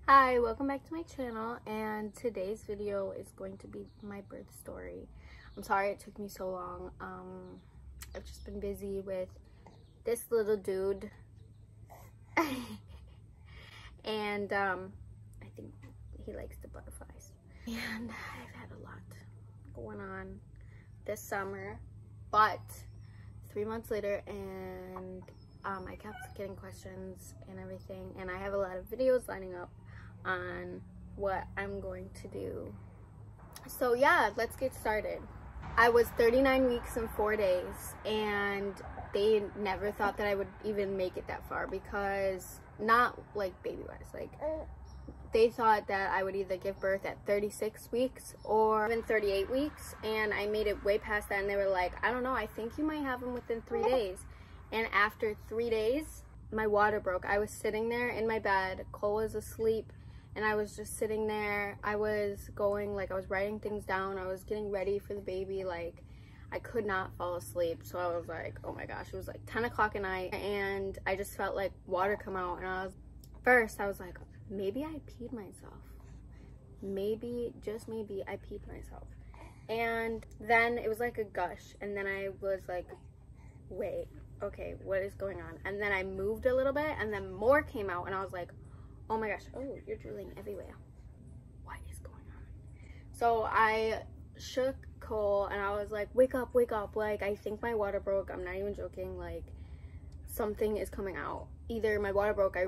Hi, welcome back to my channel, and today's video is going to be my birth story. I'm sorry it took me so long. I've just been busy with this little dude and I think he likes the butterflies, and I've had a lot going on this summer, but 3 months later, and I kept getting questions and everything, and I have a lot of videos lining up on what I'm going to do. So yeah, let's get started. I was 39 weeks and 4 days, and they never thought that I would even make it that far, because not like baby wise, like they thought that I would either give birth at 36 weeks or even 38 weeks, and I made it way past that, and they were like, I don't know, I think you might have him within 3 days. And after 3 days, my water broke. I was sitting there in my bed, Cole was asleep, and I was just sitting there. I was going, like, I was writing things down, I was getting ready for the baby, like, I could not fall asleep. So I was like, oh my gosh, it was like 10 o'clock at night, and I just felt like water come out, and I was like, maybe I peed myself. Maybe, just maybe, I peed myself. And then it was like a gush, and then I was like, wait, okay, what is going on? And then I moved a little bit, and then more came out, and I was like, oh my gosh, oh, you're drooling everywhere. What is going on? So I shook Cole, and I was like, wake up, like, I think my water broke. I'm not even joking, like, something is coming out. Either my water broke, I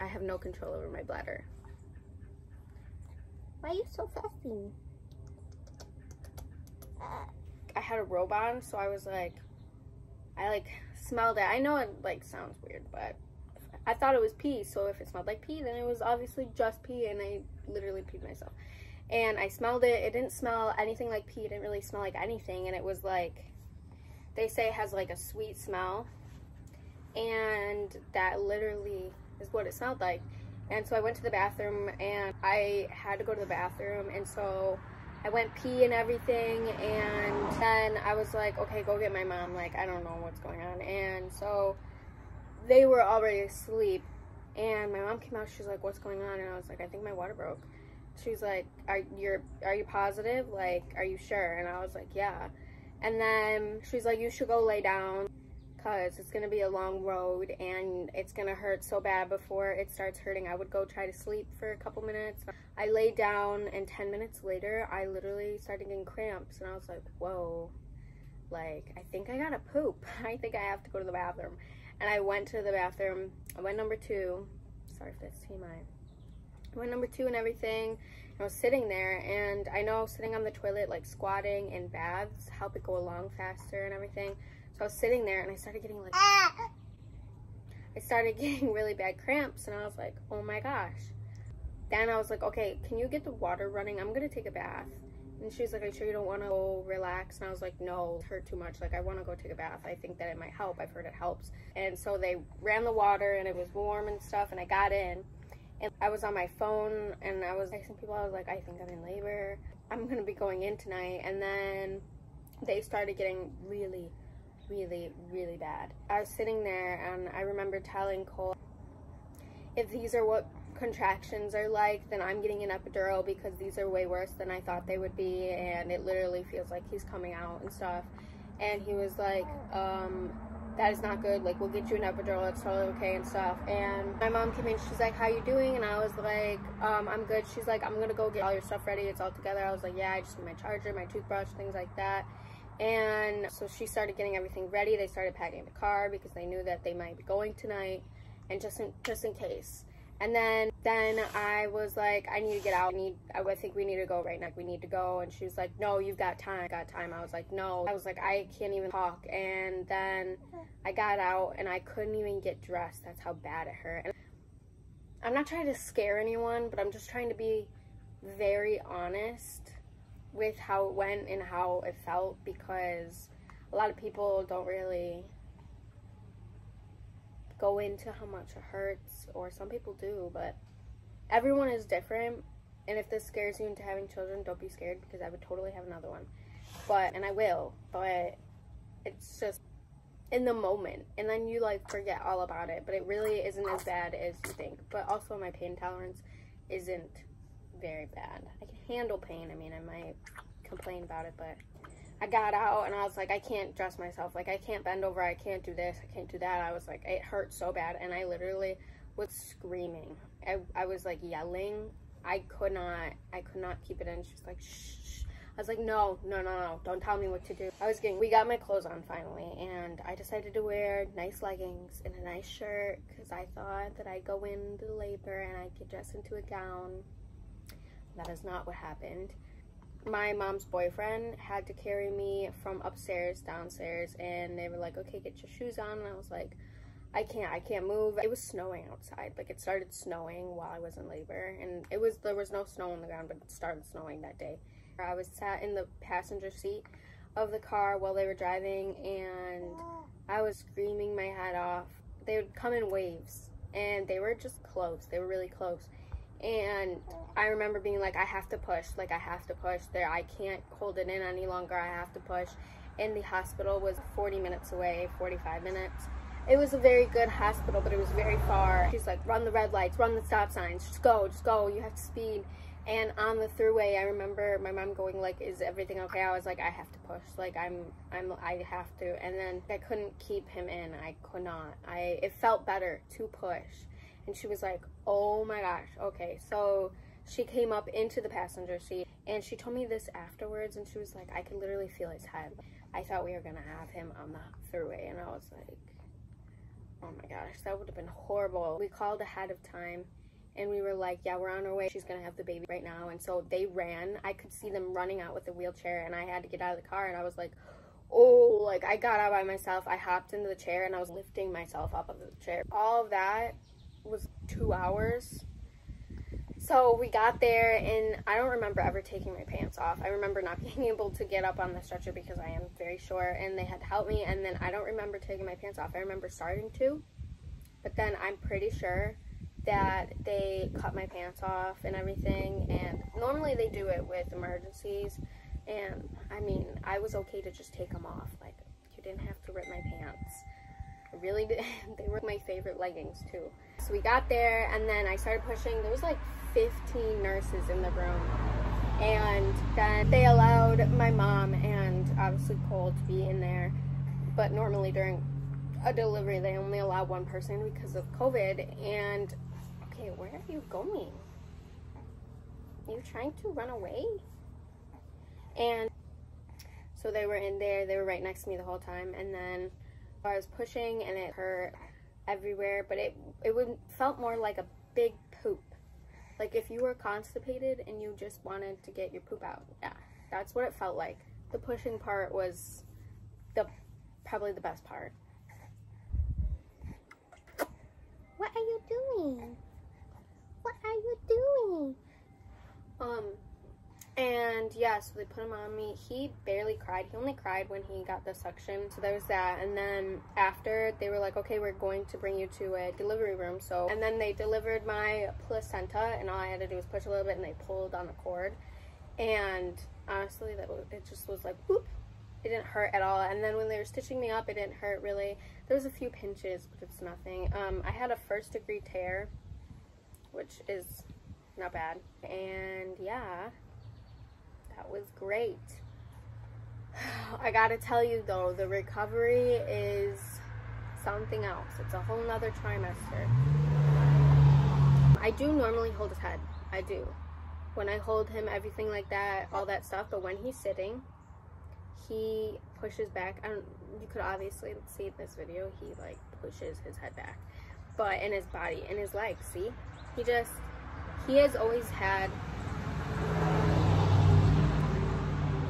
have no control over my bladder. Why are you so fussy? I had a robe on, so I was like, I like smelled it. I know it like sounds weird, but I thought it was pee, so if it smelled like pee, then it was obviously just pee, and I literally peed myself. And I smelled it. It didn't smell anything like pee. It didn't really smell like anything, and it was like, they say it has like a sweet smell, and that literally is what it smelled like. And so I went to the bathroom, and I had to go to the bathroom, and so I went pee and everything, and then I was like, okay, go get my mom, like, I don't know what's going on. And so they were already asleep, and my mom came out. She's like, what's going on? And I was like, I think my water broke. She's like, are you positive? Like, are you sure? And I was like, yeah. And then she's like, you should go lay down, because it's gonna be a long road, and it's gonna hurt so bad before it starts hurting. I would go try to sleep for a couple minutes. I laid down, and 10 minutes later, I literally started getting cramps, and I was like, whoa, like, I think I gotta poop. I think I have to go to the bathroom. And I went to the bathroom. I went number 2. Sorry if that's TMI. I went number 2 and everything. And I was sitting there, and I know sitting on the toilet, like squatting in baths, help it go along faster and everything. So I was sitting there, and I started getting like, really bad cramps, and I was like, oh my gosh. Then I was like, okay, can you get the water running? I'm gonna take a bath. And she's like, are you sure you don't want to go relax? And I was like, no, it hurt too much. Like, I want to go take a bath. I think that it might help. I've heard it helps. And so they ran the water, and it was warm and stuff, and I got in. And I was on my phone, and I was texting people. I was like, I think I'm in labor. I'm going to be going in tonight. And then they started getting really, really bad. I was sitting there, and I remember telling Cole, if these are what contractions are like, then I'm getting an epidural, because these are way worse than I thought they would be, and it literally feels like he's coming out and stuff. And he was like, that is not good, like, we'll get you an epidural, it's totally okay and stuff. And my mom came in, she's like, how you doing? And I was like, I'm good. She's like, I'm gonna go get all your stuff ready, it's all together. I was like, yeah, I just need my charger, my toothbrush, things like that. And so she started getting everything ready. They started packing the car, because they knew that they might be going tonight, and just in case. And then I was like, I need to get out. I think we need to go right now. We need to go. And she was like, no, you've got time. I was like, no. I was like, I can't even talk. And then I got out, and I couldn't even get dressed. That's how bad it hurt. And I'm not trying to scare anyone, but I'm just trying to be very honest with how it went and how it felt, because a lot of people don't really go into how much it hurts, or some people do, but everyone is different. And if this scares you into having children, don't be scared, because I would totally have another one, and I will, but it's just in the moment, and then you like forget all about it, but it really isn't as bad as you think. But also my pain tolerance isn't very bad. I can handle pain. I mean, I might complain about it, but I got out and I was like, I can't dress myself, like I can't bend over, I can't do this, I can't do that. I was like, it hurt so bad, and I literally was screaming. I was like yelling. I could not keep it in. She was like, shh. I was like, no, don't tell me what to do. We got my clothes on finally, and I decided to wear nice leggings and a nice shirt because I thought that I'd go into labor and I could dress into a gown. That is not what happened. My mom's boyfriend had to carry me from upstairs downstairs, and they were like, okay, get your shoes on, and I was like, I can't move. It was snowing outside. Like, it started snowing while I was in labor, and there was no snow on the ground, but it started snowing that day. I was sat in the passenger seat of the car while they were driving, and I was screaming my head off. They would come in waves, and they were just close. They were really close. And I remember being like, I have to push there. I can't hold it in any longer. I have to push. And the hospital was 40 minutes away, 45 minutes. It was a very good hospital, but it was very far. She's like, run the red lights, run the stop signs, just go, you have to speed. And on the throughway, I remember my mom going like, is everything okay? I was like, I have to push, like I have to. And then I couldn't keep him in. I could not. It felt better to push. And she was like, oh my gosh, okay. So she came up into the passenger seat, and she told me this afterwards, and she was like, I could literally feel his head. I thought we were gonna have him on the throughway, and I was like, oh my gosh, that would have been horrible. We called ahead of time, and we were like, yeah, we're on our way. She's gonna have the baby right now. And so they ran. I could see them running out with the wheelchair, and I had to get out of the car, and I was like, oh, like I got out by myself. I hopped into the chair, and I was lifting myself up of the chair. All of that was 2 hours. So we got there, and I don't remember ever taking my pants off. I remember not being able to get up on the stretcher because I am very short, and they had to help me. And then I don't remember taking my pants off. I remember starting to, but then I'm pretty sure that they cut my pants off and everything. And normally they do it with emergencies, and I mean, I was okay to just take them off. Like, you didn't have to rip my pants. I really did. They were my favorite leggings too. So we got there, and then I started pushing. There was like 15 nurses in the room, and then they allowed my mom and obviously Cole to be in there, but normally during a delivery they only allow one person because of COVID. And okay, where are you going? Are you trying to run away? And so they were in there. They were right next to me the whole time, and then I was pushing, and it hurt everywhere, but it felt more like a big poop. Like if you were constipated and you just wanted to get your poop out. Yeah, that's what it felt like. The pushing part was probably the best part. What are you doing? What are you doing? And yeah, so they put him on me. He barely cried. He only cried when he got the suction. So there was that. And then after, they were like, okay, we're going to bring you to a delivery room. So, and then they delivered my placenta, and all I had to do was push a little bit, and they pulled on the cord. And honestly, it just was like, whoop. It didn't hurt at all. And then when they were stitching me up, it didn't hurt really. There was a few pinches, but it's nothing. I had a 1st-degree tear, which is not bad. And yeah, that was great. I gotta tell you though, the recovery is something else. It's a whole nother trimester. I do normally hold his head. I do. When I hold him, everything like that, all that stuff. But when he's sitting, he pushes back. You could obviously see in this video, he like pushes his head back. But in his body, in his legs, see? He has always had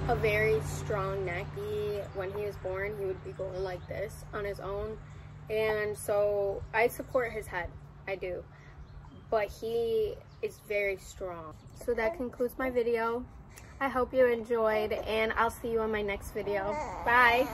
a very strong neck. When he was born, he would be going like this on his own. And so I support his head, I do. But he is very strong. So that concludes my video. I hope you enjoyed, and I'll see you on my next video. Bye.